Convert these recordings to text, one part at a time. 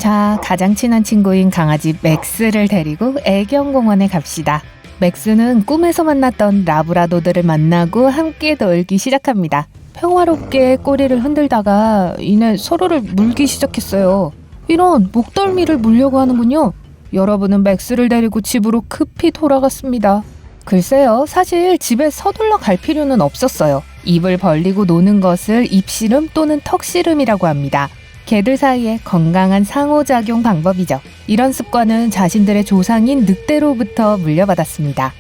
자, 가장 친한 친구인 강아지 맥스를 데리고 애견공원에 갑시다. 맥스는 꿈에서 만났던 라브라도들을 만나고 함께 놀기 시작합니다. 평화롭게 꼬리를 흔들다가 이내 서로를 물기 시작했어요. 이런, 목덜미를 물려고 하는군요. 여러분은 맥스를 데리고 집으로 급히 돌아갔습니다. 글쎄요, 사실 집에 서둘러 갈 필요는 없었어요. 입을 벌리고 노는 것을 입씨름 또는 턱씨름이라고 합니다. 개들 사이에 건강한 상호작용 방법이죠. 이런 습관은 자신들의 조상인 늑대로부터 물려받았습니다.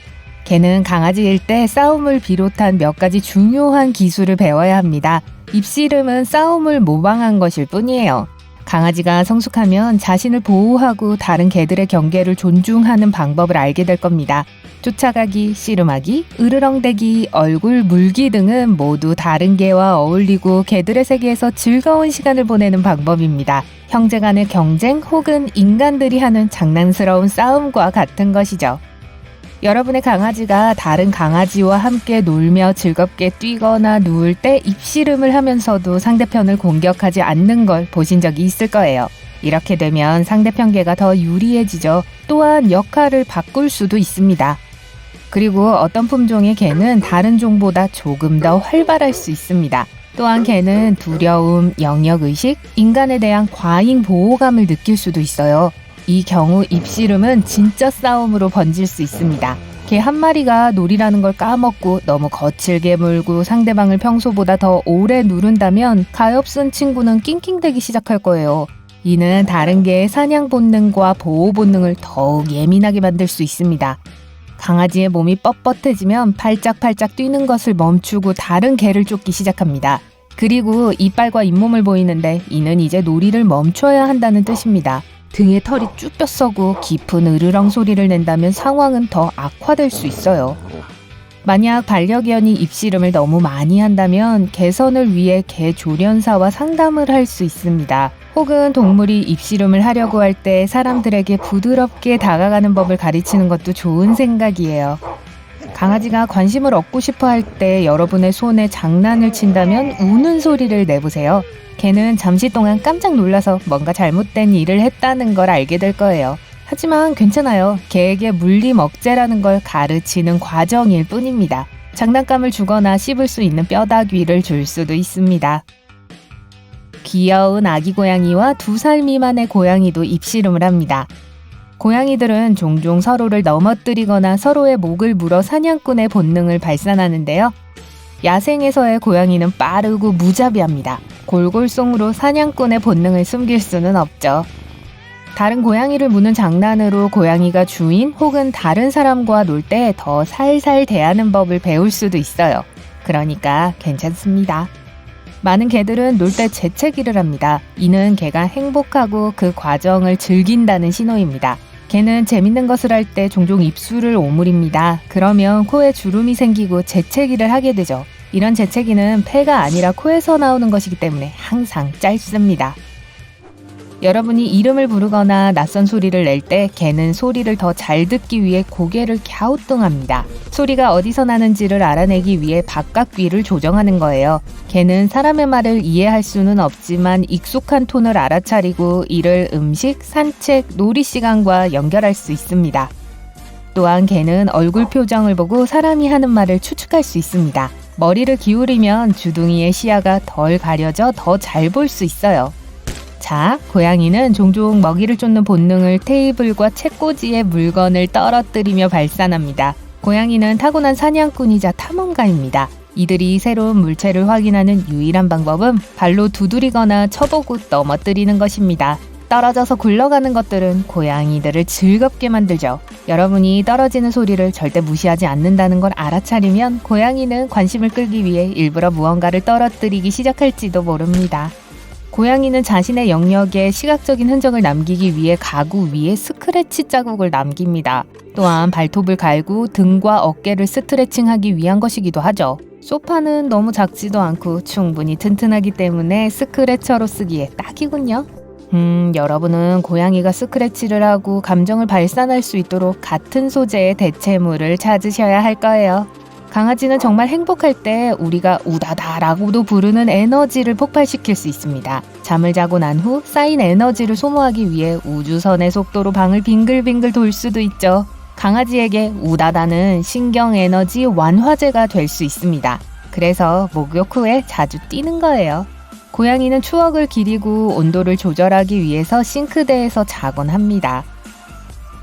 개는 강아지일 때 싸움을 비롯한 몇 가지 중요한 기술을 배워야 합니다. 입씨름은 싸움을 모방한 것일 뿐이에요. 강아지가 성숙하면 자신을 보호하고 다른 개들의 경계를 존중하는 방법을 알게 될 겁니다. 쫓아가기, 씨름하기, 으르렁대기, 얼굴 물기 등은 모두 다른 개와 어울리고 개들의 세계에서 즐거운 시간을 보내는 방법입니다. 형제 간의 경쟁 혹은 인간들이 하는 장난스러운 싸움과 같은 것이죠. 여러분의 강아지가 다른 강아지와 함께 놀며 즐겁게 뛰거나 누울 때 입씨름을 하면서도 상대편을 공격하지 않는 걸 보신 적이 있을 거예요. 이렇게 되면 상대편 개가 더 유리해지죠. 또한 역할을 바꿀 수도 있습니다. 그리고 어떤 품종의 개는 다른 종보다 조금 더 활발할 수 있습니다. 또한 개는 두려움, 영역의식, 인간에 대한 과잉 보호감을 느낄 수도 있어요. 이 경우 입씨름은 진짜 싸움으로 번질 수 있습니다. 개 한 마리가 놀이라는 걸 까먹고 너무 거칠게 물고 상대방을 평소보다 더 오래 누른다면 가엾은 친구는 낑낑대기 시작할 거예요. 이는 다른 개의 사냥 본능과 보호 본능을 더욱 예민하게 만들 수 있습니다. 강아지의 몸이 뻣뻣해지면 팔짝팔짝 뛰는 것을 멈추고 다른 개를 쫓기 시작합니다. 그리고 이빨과 잇몸을 보이는데 이는 이제 놀이를 멈춰야 한다는 뜻입니다. 등에 털이 쭉 뼛서고 깊은 으르렁 소리를 낸다면 상황은 더 악화될 수 있어요. 만약 반려견이 입씨름을 너무 많이 한다면 개선을 위해 개 조련사와 상담을 할 수 있습니다. 혹은 동물이 입씨름을 하려고 할 때 사람들에게 부드럽게 다가가는 법을 가르치는 것도 좋은 생각이에요. 강아지가 관심을 얻고 싶어 할 때 여러분의 손에 장난을 친다면 우는 소리를 내보세요. 개는 잠시 동안 깜짝 놀라서 뭔가 잘못된 일을 했다는 걸 알게 될 거예요. 하지만 괜찮아요. 개에게 물림 억제라는 걸 가르치는 과정일 뿐입니다. 장난감을 주거나 씹을 수 있는 뼈다귀를 줄 수도 있습니다. 귀여운 아기 고양이와 2살 미만의 고양이도 입씨름을 합니다. 고양이들은 종종 서로를 넘어뜨리거나 서로의 목을 물어 사냥꾼의 본능을 발산하는데요. 야생에서의 고양이는 빠르고 무자비합니다. 골골송으로 사냥꾼의 본능을 숨길 수는 없죠. 다른 고양이를 무는 장난으로 고양이가 주인 혹은 다른 사람과 놀 때 더 살살 대하는 법을 배울 수도 있어요. 그러니까 괜찮습니다. 많은 개들은 놀 때 재채기를 합니다. 이는 개가 행복하고 그 과정을 즐긴다는 신호입니다. 개는 재밌는 것을 할 때 종종 입술을 오므립니다. 그러면 코에 주름이 생기고 재채기를 하게 되죠. 이런 재채기는 폐가 아니라 코에서 나오는 것이기 때문에 항상 짧습니다. 여러분이 이름을 부르거나 낯선 소리를 낼 때 개는 소리를 더 잘 듣기 위해 고개를 갸우뚱합니다. 소리가 어디서 나는지를 알아내기 위해 바깥 귀를 조정하는 거예요. 개는 사람의 말을 이해할 수는 없지만 익숙한 톤을 알아차리고 이를 음식, 산책, 놀이 시간과 연결할 수 있습니다. 또한 개는 얼굴 표정을 보고 사람이 하는 말을 추측할 수 있습니다. 머리를 기울이면 주둥이의 시야가 덜 가려져 더 잘 볼 수 있어요. 자, 고양이는 종종 먹이를 쫓는 본능을 테이블과 책꽂이에 물건을 떨어뜨리며 발산합니다. 고양이는 타고난 사냥꾼이자 탐험가입니다. 이들이 새로운 물체를 확인하는 유일한 방법은 발로 두드리거나 쳐보고 넘어뜨리는 것입니다. 떨어져서 굴러가는 것들은 고양이들을 즐겁게 만들죠. 여러분이 떨어지는 소리를 절대 무시하지 않는다는 걸 알아차리면 고양이는 관심을 끌기 위해 일부러 무언가를 떨어뜨리기 시작할지도 모릅니다. 고양이는 자신의 영역에 시각적인 흔적을 남기기 위해 가구 위에 스크래치 자국을 남깁니다. 또한 발톱을 갈고 등과 어깨를 스트레칭하기 위한 것이기도 하죠. 소파는 너무 작지도 않고 충분히 튼튼하기 때문에 스크래쳐로 쓰기에 딱이군요. 여러분은 고양이가 스크래치를 하고 감정을 발산할 수 있도록 같은 소재의 대체물을 찾으셔야 할 거예요. 강아지는 정말 행복할 때 우리가 우다다라고도 부르는 에너지를 폭발시킬 수 있습니다. 잠을 자고 난 후 쌓인 에너지를 소모하기 위해 우주선의 속도로 방을 빙글빙글 돌 수도 있죠. 강아지에게 우다다는 신경 에너지 완화제가 될 수 있습니다. 그래서 목욕 후에 자주 뛰는 거예요. 고양이는 추억을 기리고 온도를 조절하기 위해서 싱크대에서 자곤 합니다.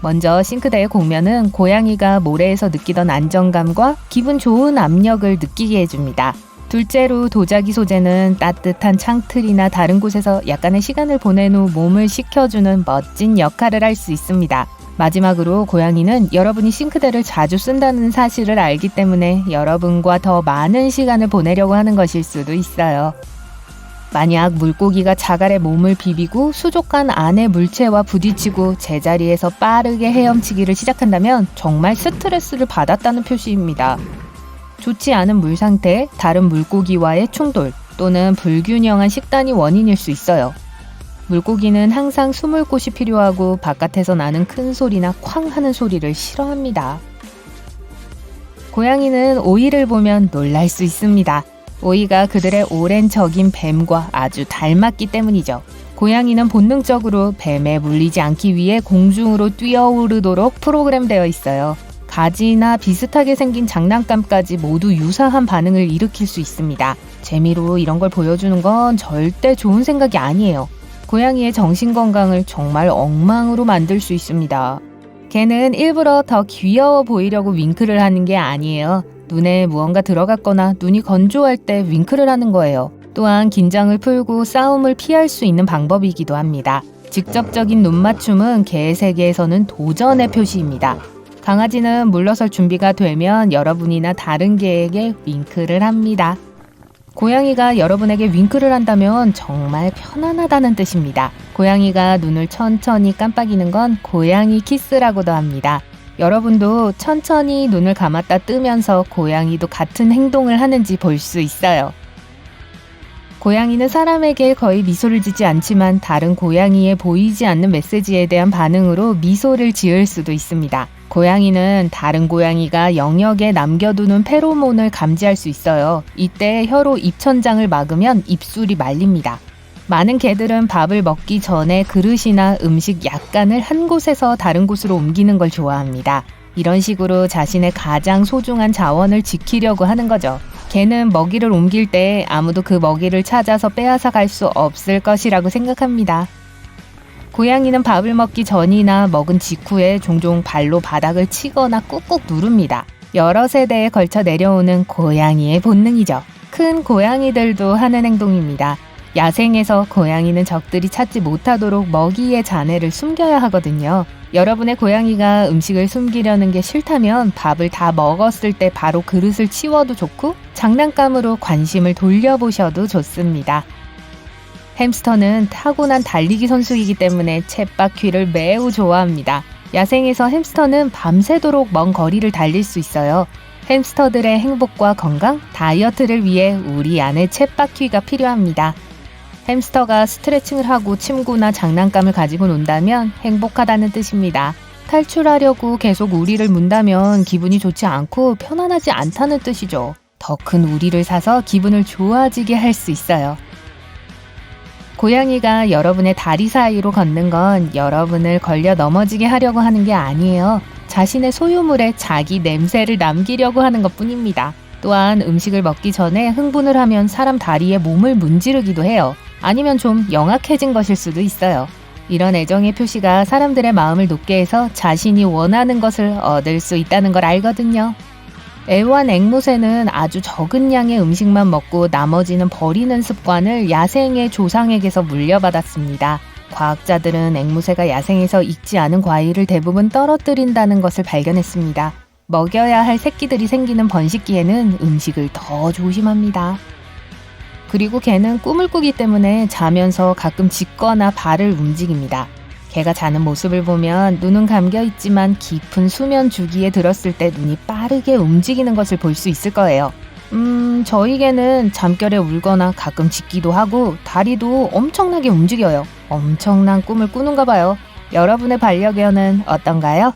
먼저 싱크대의 곡면은 고양이가 모래에서 느끼던 안정감과 기분 좋은 압력을 느끼게 해줍니다. 둘째로 도자기 소재는 따뜻한 창틀이나 다른 곳에서 약간의 시간을 보낸 후 몸을 식혀주는 멋진 역할을 할 수 있습니다. 마지막으로 고양이는 여러분이 싱크대를 자주 쓴다는 사실을 알기 때문에 여러분과 더 많은 시간을 보내려고 하는 것일 수도 있어요. 만약 물고기가 자갈에 몸을 비비고 수족관 안의 물체와 부딪히고 제자리에서 빠르게 헤엄치기를 시작한다면 정말 스트레스를 받았다는 표시입니다. 좋지 않은 물 상태, 다른 물고기와의 충돌 또는 불균형한 식단이 원인일 수 있어요. 물고기는 항상 숨을 곳이 필요하고 바깥에서 나는 큰 소리나 쾅 하는 소리를 싫어합니다. 고양이는 오이를 보면 놀랄 수 있습니다. 오이가 그들의 오랜 적인 뱀과 아주 닮았기 때문이죠. 고양이는 본능적으로 뱀에 물리지 않기 위해 공중으로 뛰어오르도록 프로그램되어 있어요. 가지나 비슷하게 생긴 장난감까지 모두 유사한 반응을 일으킬 수 있습니다. 재미로 이런 걸 보여주는 건 절대 좋은 생각이 아니에요. 고양이의 정신건강을 정말 엉망으로 만들 수 있습니다. 걔는 일부러 더 귀여워 보이려고 윙크를 하는 게 아니에요. 눈에 무언가 들어갔거나 눈이 건조할 때 윙크를 하는 거예요. 또한 긴장을 풀고 싸움을 피할 수 있는 방법이기도 합니다. 직접적인 눈 맞춤은 개 세계에서는 도전의 표시입니다. 강아지는 물러설 준비가 되면 여러분이나 다른 개에게 윙크를 합니다. 고양이가 여러분에게 윙크를 한다면 정말 편안하다는 뜻입니다. 고양이가 눈을 천천히 깜빡이는 건 고양이 키스라고도 합니다. 여러분도 천천히 눈을 감았다 뜨면서 고양이도 같은 행동을 하는지 볼 수 있어요. 고양이는 사람에게 거의 미소를 짓지 않지만 다른 고양이에 보이지 않는 메시지에 대한 반응으로 미소를 지을 수도 있습니다. 고양이는 다른 고양이가 영역에 남겨두는 페로몬을 감지할 수 있어요. 이때 혀로 입천장을 막으면 입술이 말립니다. 많은 개들은 밥을 먹기 전에 그릇이나 음식 약간을 한 곳에서 다른 곳으로 옮기는 걸 좋아합니다. 이런 식으로 자신의 가장 소중한 자원을 지키려고 하는 거죠. 개는 먹이를 옮길 때 아무도 그 먹이를 찾아서 빼앗아 갈 수 없을 것이라고 생각합니다. 고양이는 밥을 먹기 전이나 먹은 직후에 종종 발로 바닥을 치거나 꾹꾹 누릅니다. 여러 세대에 걸쳐 내려오는 고양이의 본능이죠. 큰 고양이들도 하는 행동입니다. 야생에서 고양이는 적들이 찾지 못하도록 먹이의 잔해를 숨겨야 하거든요. 여러분의 고양이가 음식을 숨기려는 게 싫다면 밥을 다 먹었을 때 바로 그릇을 치워도 좋고 장난감으로 관심을 돌려보셔도 좋습니다. 햄스터는 타고난 달리기 선수이기 때문에 쳇바퀴를 매우 좋아합니다. 야생에서 햄스터는 밤새도록 먼 거리를 달릴 수 있어요. 햄스터들의 행복과 건강, 다이어트를 위해 우리 안에 쳇바퀴가 필요합니다. 햄스터가 스트레칭을 하고 침구나 장난감을 가지고 논다면 행복하다는 뜻입니다. 탈출하려고 계속 우리를 문다면 기분이 좋지 않고 편안하지 않다는 뜻이죠. 더 큰 우리를 사서 기분을 좋아지게 할 수 있어요. 고양이가 여러분의 다리 사이로 걷는 건 여러분을 걸려 넘어지게 하려고 하는 게 아니에요. 자신의 소유물에 자기 냄새를 남기려고 하는 것뿐입니다. 또한 음식을 먹기 전에 흥분을 하면 사람 다리에 몸을 문지르기도 해요. 아니면 좀 영악해진 것일 수도 있어요. 이런 애정의 표시가 사람들의 마음을 높게 해서 자신이 원하는 것을 얻을 수 있다는 걸 알거든요. 애완 앵무새는 아주 적은 양의 음식만 먹고 나머지는 버리는 습관을 야생의 조상에게서 물려받았습니다. 과학자들은 앵무새가 야생에서 익지 않은 과일을 대부분 떨어뜨린다는 것을 발견했습니다. 먹여야 할 새끼들이 생기는 번식기에는 음식을 더 조심합니다. 그리고 개는 꿈을 꾸기 때문에 자면서 가끔 짖거나 발을 움직입니다. 개가 자는 모습을 보면 눈은 감겨 있지만 깊은 수면 주기에 들었을 때 눈이 빠르게 움직이는 것을 볼 수 있을 거예요. 저희 개는 잠결에 울거나 가끔 짖기도 하고 다리도 엄청나게 움직여요. 엄청난 꿈을 꾸는가 봐요. 여러분의 반려견은 어떤가요?